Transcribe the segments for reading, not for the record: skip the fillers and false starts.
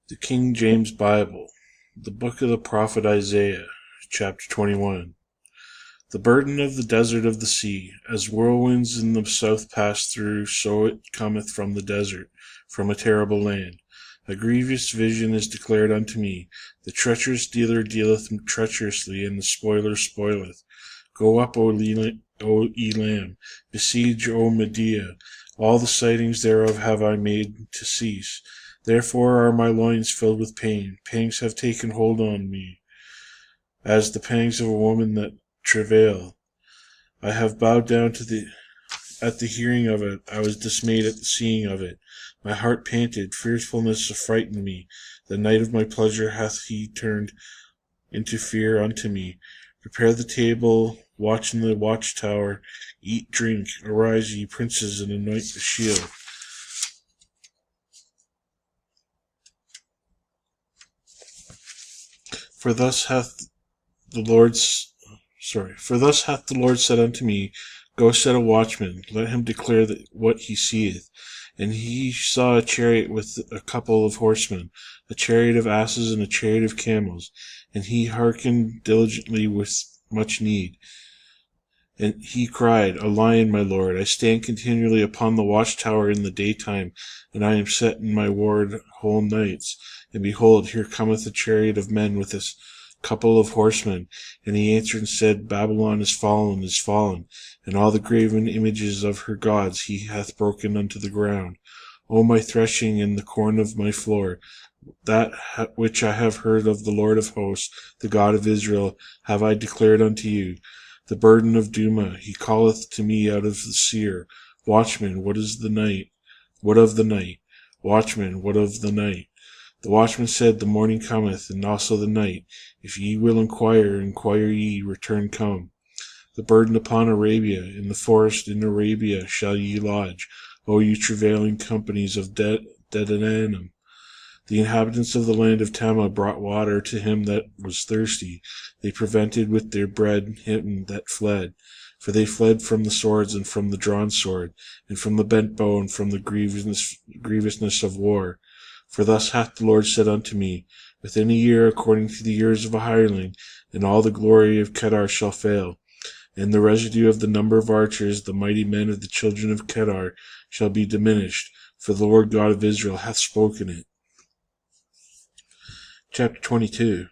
The King James Bible, the book of the prophet Isaiah, chapter 21. The burden of the desert of the sea, as whirlwinds in the south pass through, so it cometh from the desert, from a terrible land. A grievous vision is declared unto me. The treacherous dealer dealeth treacherously, and the spoiler spoileth. Go up, O Elam, besiege, O Medea. All the sightings thereof have I made to cease. Therefore are my loins filled with pain. Pangs have taken hold on me, as the pangs of a woman that travail. I have bowed down at the hearing of it. I was dismayed at the seeing of it. My heart panted, fearfulness affrighted me. The night of my pleasure hath he turned into fear unto me. Prepare the table, watch in the watchtower, eat, drink, arise, ye princes, and anoint the shield. For thus hath the Lord said unto me, Go set a watchman, let him declare what he seeth. And he saw a chariot with a couple of horsemen, a chariot of asses and a chariot of camels. And he hearkened diligently with much need. And he cried, A lion, my lord, I stand continually upon the watchtower in the daytime, and I am set in my ward whole nights. And behold, here cometh a chariot of men with a couple of horsemen. And he answered and said, Babylon is fallen, and all the graven images of her gods he hath broken unto the ground. O my threshing and the corn of my floor, that which I have heard of the Lord of hosts, the God of Israel, have I declared unto you. The burden of Duma, he calleth to me out of the seer. Watchman, what is the night? What of the night? Watchman, what of the night? The watchman said, The morning cometh, and also the night. If ye will inquire ye, return come. The burden upon Arabia, in the forest in Arabia shall ye lodge, O you travailing companies of Dedanim. The inhabitants of the land of Tema brought water to him that was thirsty. They prevented with their bread him that fled. For they fled from the swords and from the drawn sword, and from the bent bow and from the grievousness of war. For thus hath the Lord said unto me, Within a year, according to the years of a hireling, and all the glory of Kedar shall fail. And the residue of the number of archers, the mighty men of the children of Kedar, shall be diminished, for the Lord God of Israel hath spoken it. Chapter 22.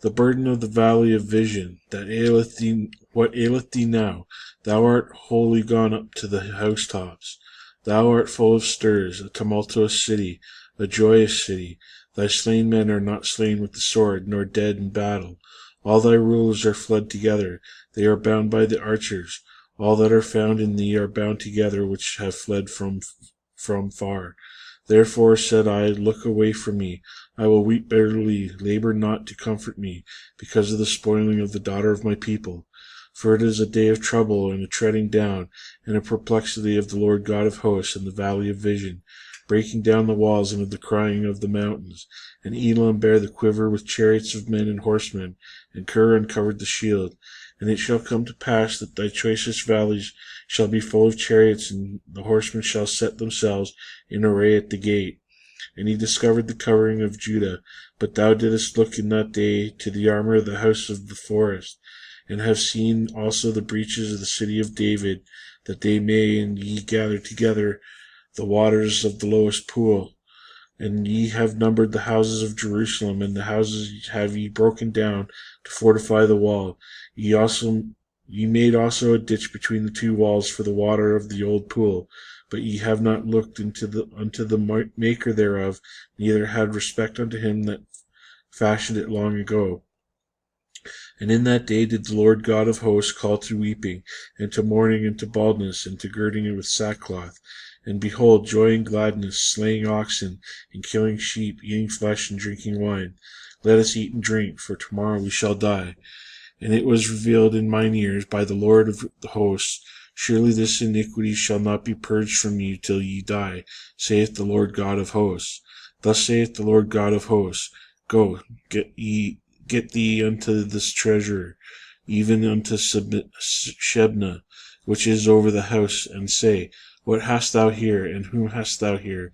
The burden of the valley of vision, what aileth thee now? Thou art wholly gone up to the housetops. Thou art full of stirs, a tumultuous city, a joyous city. Thy slain men are not slain with the sword, nor dead in battle. All thy rulers are fled together, they are bound by the archers. All that are found in thee are bound together, which have fled from far. Therefore said I, Look away from me. I will weep bitterly, labor not to comfort me, because of the spoiling of the daughter of my people. For it is a day of trouble, and a treading down, and a perplexity of the Lord God of hosts in the valley of vision, breaking down the walls and of the crying of the mountains. And Elam bare the quiver with chariots of men and horsemen, and Kir uncovered the shield. And it shall come to pass that thy choicest valleys shall be full of chariots, and the horsemen shall set themselves in array at the gate. And he discovered the covering of Judah, but thou didst look in that day to the armor of the house of the forest, and have seen also the breaches of the city of David, that they may and ye gather together the waters of the lowest pool. And ye have numbered the houses of Jerusalem, and the houses have ye broken down to fortify the wall. Ye made also a ditch between the two walls for the water of the old pool, but ye have not looked unto the maker thereof, neither had respect unto him that fashioned it long ago. And in that day did the Lord God of hosts call to weeping, and to mourning, and to baldness, and to girding it with sackcloth. And behold, joy and gladness, slaying oxen, and killing sheep, eating flesh, and drinking wine. Let us eat and drink, for tomorrow we shall die. And it was revealed in mine ears by the Lord of the hosts, Surely this iniquity shall not be purged from you till ye die, saith the Lord God of hosts. Thus saith the Lord God of hosts, Go, get thee unto this treasure, even unto Shebna, which is over the house, and say, What hast thou here, and whom hast thou here?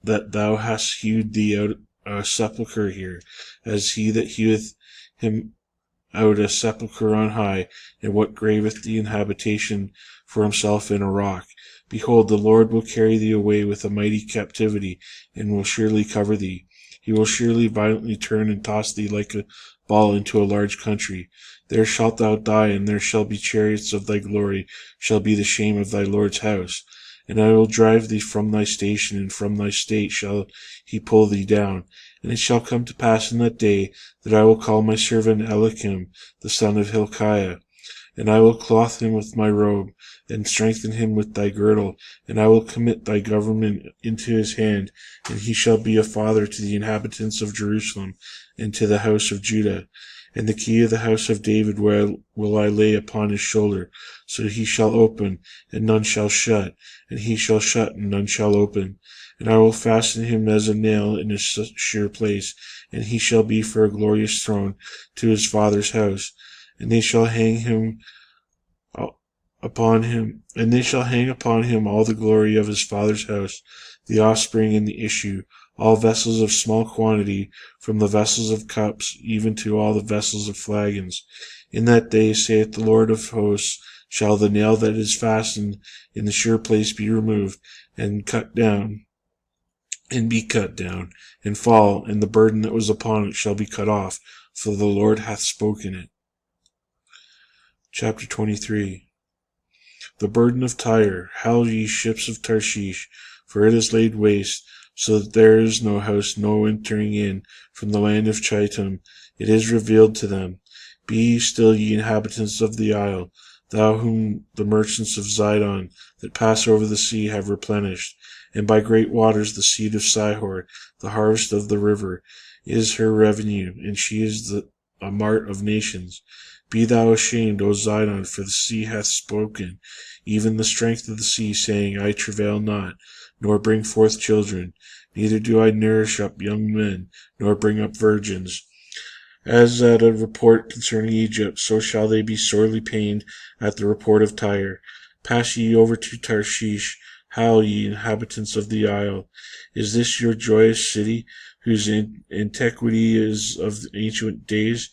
that thou hast hewed thee out a sepulchre here, as he that heweth him out a sepulchre on high, and what graveth the inhabitation for himself in a rock. Behold, the Lord will carry thee away with a mighty captivity, and will surely cover thee. He will surely violently turn and toss thee like a ball into a large country. There shalt thou die, and there shall be chariots of thy glory, shall be the shame of thy Lord's house. And I will drive thee from thy station, and from thy state shall he pull thee down. And it shall come to pass in that day that I will call my servant Houleigan, the son of Hilkiah, and I will clothe him with my robe, and strengthen him with thy girdle, and I will commit thy government into his hand, and he shall be a father to the inhabitants of Jerusalem, and to the house of Judah. And the key of the house of David will I lay upon his shoulder, so he shall open, and none shall shut, and he shall shut, and none shall open. And I will fasten him as a nail in his sure place, and he shall be for a glorious throne to his father's house. And they shall hang upon him all the glory of his father's house, the offspring and the issue, all vessels of small quantity, from the vessels of cups even to all the vessels of flagons. In that day, saith the Lord of hosts, shall the nail that is fastened in the sure place be removed, and be cut down, and fall, and the burden that was upon it shall be cut off, for the Lord hath spoken it. Chapter 23. The burden of Tyre. Howl, ye ships of Tarshish, for it is laid waste, so that there is no house, no entering in from the land of Chittim. It is revealed to them. Be ye still, ye inhabitants of the isle, thou whom the merchants of Zidon that pass over the sea have replenished. And by great waters the seed of Sihor, the harvest of the river, is her revenue, and she is a mart of nations. Be thou ashamed, O Zidon, for the sea hath spoken, even the strength of the sea, saying, I travail not, nor bring forth children, neither do I nourish up young men, nor bring up virgins. As at a report concerning Egypt, so shall they be sorely pained at the report of Tyre. Pass ye over to Tarshish, howl, ye inhabitants of the isle. Is this your joyous city, whose antiquity is of ancient days?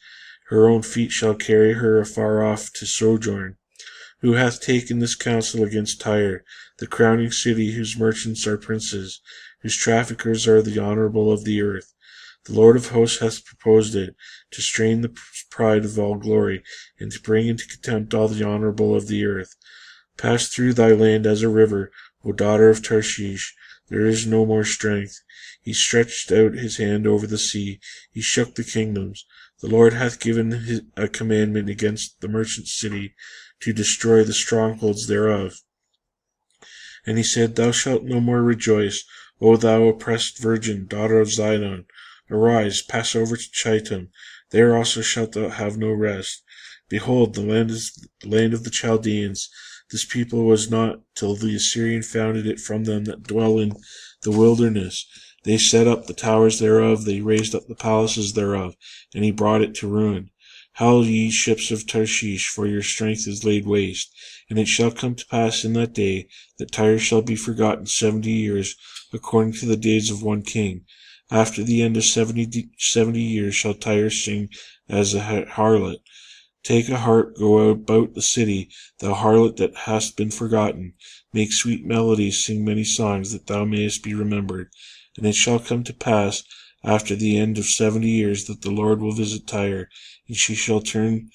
Her own feet shall carry her afar off to sojourn. Who hath taken this counsel against Tyre, the crowning city, whose merchants are princes, whose traffickers are the honorable of the earth? The Lord of hosts hath proposed it, to strain the pride of all glory, and to bring into contempt all the honorable of the earth. Pass through thy land as a river, O daughter of Tarshish. There is no more strength. He stretched out his hand over the sea. He shook the kingdoms. The Lord hath given a commandment against the merchant city, to destroy the strongholds thereof. And he said, Thou shalt no more rejoice, O thou oppressed virgin, daughter of Zidon. Arise, pass over to Chittim. There also shalt thou have no rest. Behold, the land is the land of the Chaldeans. This people was not, till the Assyrian founded it from them that dwell in the wilderness. They set up the towers thereof, they raised up the palaces thereof, and he brought it to ruin. Howl, ye ships of Tarshish, for your strength is laid waste. And it shall come to pass in that day, that Tyre shall be forgotten 70 years, according to the days of one king. After the end of 70 years shall Tyre sing as a harlot. Take a harp, go about the city, thou harlot that hast been forgotten. Make sweet melodies, sing many songs, that thou mayest be remembered. And it shall come to pass, after the end of 70 years, that the Lord will visit Tyre, and she shall turn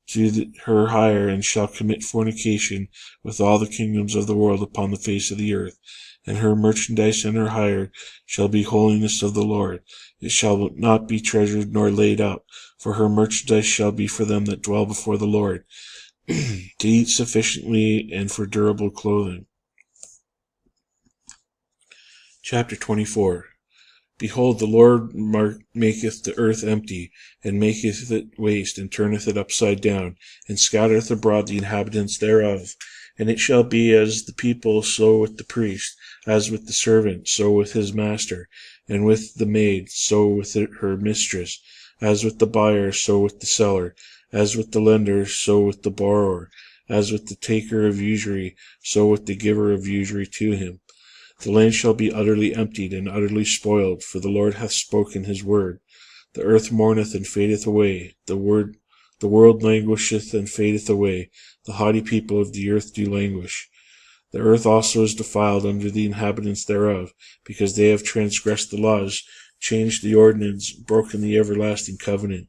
to her hire, and shall commit fornication with all the kingdoms of the world upon the face of the earth. And her merchandise and her hire shall be holiness of the Lord. It shall not be treasured nor laid up, for her merchandise shall be for them that dwell before the Lord, to eat sufficiently and for durable clothing. Chapter 24. Behold, the Lord maketh the earth empty, and maketh it waste, and turneth it upside down, and scattereth abroad the inhabitants thereof. And it shall be as the people, so with the priest, as with the servant, so with his master, and with the maid, so with her mistress, as with the buyer, so with the seller, as with the lender, so with the borrower, as with the taker of usury, so with the giver of usury to him. The land shall be utterly emptied and utterly spoiled, for the Lord hath spoken his word. The earth mourneth and fadeth away, the world languisheth and fadeth away, the haughty people of the earth do languish. The earth also is defiled under the inhabitants thereof, because they have transgressed the laws, changed the ordinance, broken the everlasting covenant.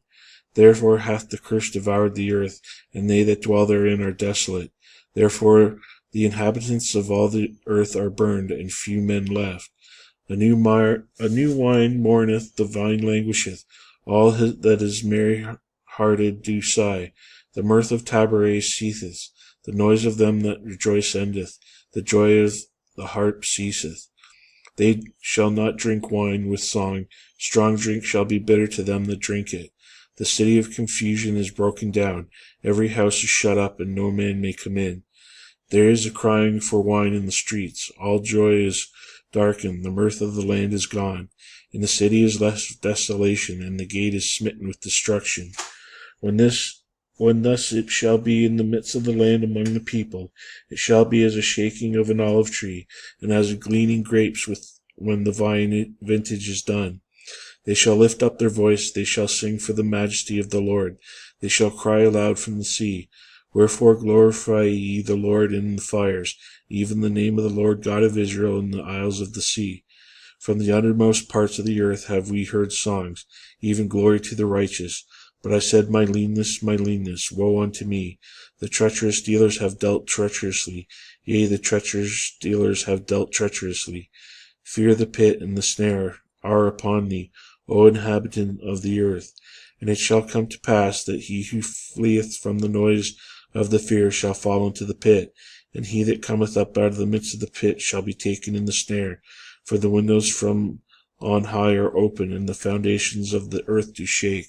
Therefore hath the curse devoured the earth, and they that dwell therein are desolate. Therefore the inhabitants of all the earth are burned, and few men left. A new wine mourneth, the vine languisheth, all that is merry-hearted do sigh. The mirth of Taberah ceaseth, the noise of them that rejoice endeth, the joy of the harp ceaseth. They shall not drink wine with song, strong drink shall be bitter to them that drink it. The city of confusion is broken down, every house is shut up, and no man may come in. There is a crying for wine in the streets, all joy is darkened, the mirth of the land is gone. In the city is left desolation, and the gate is smitten with destruction. When thus it shall be in the midst of the land among the people, it shall be as a shaking of an olive tree, and as a gleaning grapes when the vine vintage is done. They shall lift up their voice, they shall sing for the majesty of the Lord, they shall cry aloud from the sea. Wherefore glorify ye the Lord in the fires, even the name of the Lord God of Israel in the isles of the sea. From the uttermost parts of the earth have we heard songs, even glory to the righteous. But I said, my leanness, woe unto me! The treacherous dealers have dealt treacherously, yea, the treacherous dealers have dealt treacherously. Fear the pit and the snare are upon thee, O inhabitant of the earth. And it shall come to pass that he who fleeth from the noise of the fear shall fall into the pit, and he that cometh up out of the midst of the pit shall be taken in the snare. For the windows from on high are open, and the foundations of the earth do shake.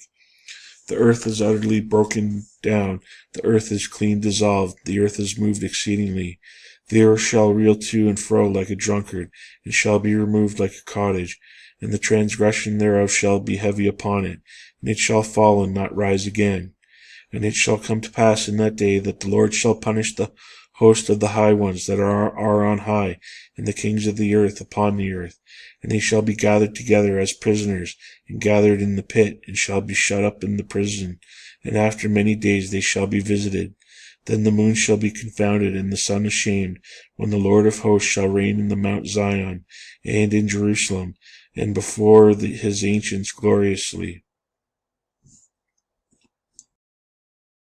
The earth is utterly broken down, the earth is clean dissolved, the earth is moved exceedingly. The earth shall reel to and fro like a drunkard, and shall be removed like a cottage, and the transgression thereof shall be heavy upon it, and it shall fall and not rise again. And it shall come to pass in that day that the Lord shall punish the host of the high ones that are on high, and the kings of the earth upon the earth. And they shall be gathered together as prisoners, and gathered in the pit, and shall be shut up in the prison. And after many days they shall be visited. Then the moon shall be confounded, and the sun ashamed, when the Lord of hosts shall reign in the Mount Zion, and in Jerusalem, and before his ancients gloriously.